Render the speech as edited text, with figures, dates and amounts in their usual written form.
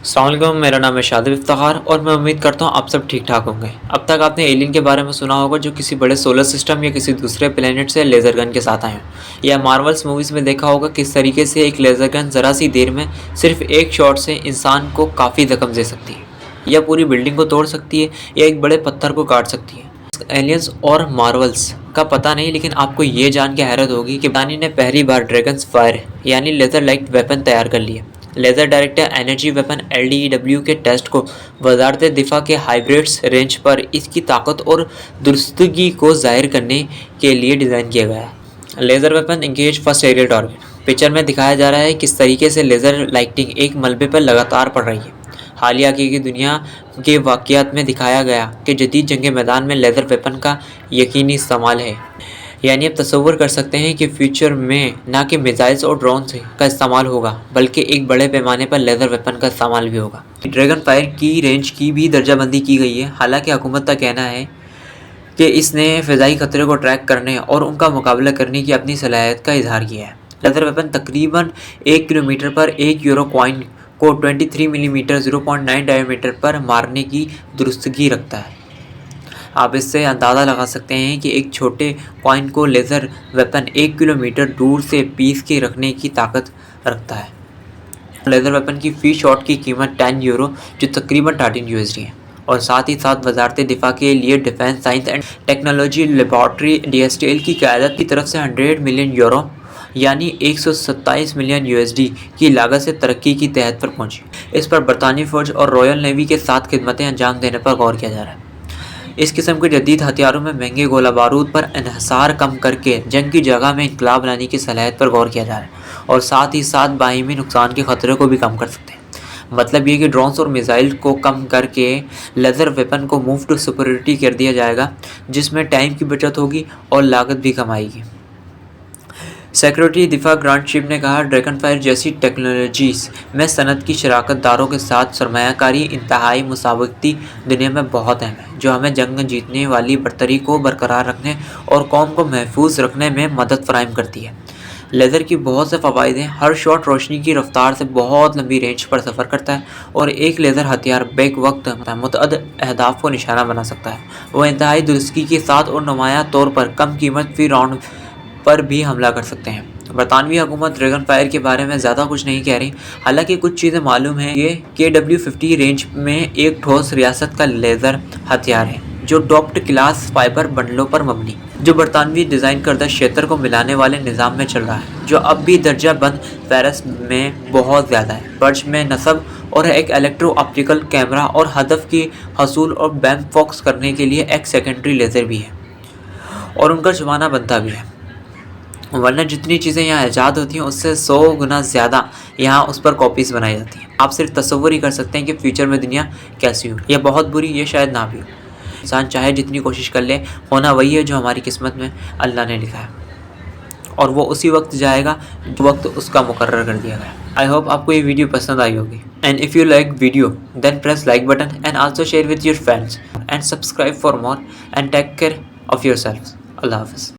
السلام علیکم، میرا نام ہے شادب افتخار اور میں امید کرتا ہوں آپ سب ٹھیک ٹھاک ہوں گے۔ اب تک آپ نے ایلین کے بارے میں سنا ہوگا جو کسی بڑے سولر سسٹم یا کسی دوسرے پلینٹ سے لیزر گن کے ساتھ آئے ہیں، یا مارولس موویز میں دیکھا ہوگا کس طریقے سے ایک لیزر گن ذرا سی دیر میں صرف ایک شاٹ سے انسان کو کافی زخم دے سکتی ہے، یا پوری بلڈنگ کو توڑ سکتی ہے، یا ایک بڑے پتھر کو کاٹ سکتی ہے۔ ایلینز اور مارولس کا پتہ نہیں، لیکن آپ کو یہ جان کے حیرت ہوگی کہ برطانیہ نے پہلی بار ڈریگنز فائر یعنی لیزر لائٹ ویپن تیار کر لیا۔ Laser director energy weapon LDEW کے ٹیسٹ کو وزارت دفاع کے ہائبرڈس رینج پر اس کی طاقت اور درستگی کو ظاہر کرنے کے لیے ڈیزائن کیا گیا ہے۔ Laser weapon engage first aerial target. Picture میں دکھایا جا رہا ہے کس طریقے سے لیزر لائٹنگ ایک ملبے پر لگاتار پڑ رہی ہے۔ حالیہ کی دنیا کے واقعات میں دکھایا گیا کہ جدید جنگ میدان میں لیزر ویپن کا یقینی استعمال ہے، یعنی آپ تصور کر سکتے ہیں کہ فیوچر میں نہ کہ میزائلز اور ڈرونز کا استعمال ہوگا بلکہ ایک بڑے پیمانے پر لیزر ویپن کا استعمال بھی ہوگا۔ ڈریگن فائر کی رینج کی بھی درجہ بندی کی گئی ہے، حالانکہ حکومت کا کہنا ہے کہ اس نے فضائی خطرے کو ٹریک کرنے اور ان کا مقابلہ کرنے کی اپنی صلاحیت کا اظہار کیا ہے۔ لیزر ویپن تقریباً 1 کلومیٹر پر 1 یورو کوائن کو 23 ملی میٹر 0.9 ڈائی میٹر پر مارنے کی درستگی رکھتا ہے۔ آپ اس سے اندازہ لگا سکتے ہیں کہ ایک چھوٹے کوائن کو لیزر ویپن 1 کلومیٹر دور سے پیس کے رکھنے کی طاقت رکھتا ہے۔ لیزر ویپن کی فی شاٹ کی قیمت 10 یورو جو تقریباً 13 USD ہے، اور ساتھ ہی ساتھ وزارت دفاع کے لیے defence science and technology laboratory DSTL کی قیادت کی طرف سے 100 ملین یورو یعنی 127 ملین USD کی لاگت سے ترقی کی تحت پر پہنچی۔ اس پر برطانوی فوج اور رائل نیوی کے ساتھ خدمتیں انجام دینے پر غور کیا جا رہا ہے۔ اس قسم کے جدید ہتھیاروں میں مہنگے گولہ بارود پر انحصار کم کر کے جنگ کی جگہ میں انقلاب لانے کی صلاحیت پر غور کیا جا رہا ہے، اور ساتھ ہی ساتھ باہمی نقصان کے خطرے کو بھی کم کر سکتے ہیں۔ مطلب یہ کہ ڈرونز اور میزائل کو کم کر کے لیزر ویپن کو موو ٹو سپیریورٹی کر دیا جائے گا، جس میں ٹائم کی بچت ہوگی اور لاگت بھی کم آئے گی۔ سیکریٹری دفاع گرانٹ شپ نے کہا، ڈریگن فائر جیسی ٹیکنالوجیز میں صنعت کی شراکت داروں کے ساتھ سرمایہ کاری انتہائی مسابقتی دنیا میں بہت اہم ہے، جو ہمیں جنگ جیتنے والی برتری کو برقرار رکھنے اور قوم کو محفوظ رکھنے میں مدد فراہم کرتی ہے۔ لیزر کی بہت سے فوائد ہیں۔ ہر شاٹ روشنی کی رفتار سے بہت لمبی رینج پر سفر کرتا ہے، اور ایک لیزر ہتھیار بیک وقت متعدد اہداف کو نشانہ بنا سکتا ہے۔ وہ انتہائی درستگی کے ساتھ اور نمایاں طور پر کم قیمت فی راؤنڈ پر بھی حملہ کر سکتے ہیں۔ برطانوی حکومت ڈریگن فائر کے بارے میں زیادہ کچھ نہیں کہہ رہی، حالانکہ کچھ چیزیں معلوم ہیں۔ یہ KW-50 رینج میں ایک ٹھوس ریاست کا لیزر ہتھیار ہے جو ڈوپڈ کلاس فائبر بنڈلوں پر مبنی، جو برطانوی ڈیزائن کردہ شیتر کو ملانے والے نظام میں چل رہا ہے، جو اب بھی درجہ بند فیرس میں بہت زیادہ ہے۔ برج میں نصب اور ایک الیکٹرو آپٹیکل کیمرہ اور ہدف کی حصول اور بیم فوکس کرنے کے لیے ایک سیکنڈری لیزر بھی ہے، اور ان کا چھپانا بنتا بھی ہے، ورنہ جتنی چیزیں یہاں ایجاد ہوتی ہیں اس سے 100 گنا زیادہ یہاں اس پر کاپیز بنائی جاتی ہیں۔ آپ صرف تصور ہی کر سکتے ہیں کہ فیوچر میں دنیا کیسی ہو، یہ بہت بری، یہ شاید نہ بھی ہو۔ انسان چاہے جتنی کوشش کر لے، ہونا وہی ہے جو ہماری قسمت میں اللہ نے لکھا ہے، اور وہ اسی وقت جائے گا جو وقت اس کا مقرر کر دیا گیا ہے۔ I hope آپ کو یہ ویڈیو پسند آئی ہوگی، and if you like video then press like button and also share with your friends and subscribe for more and take care of yourselves۔ اللہ حافظ۔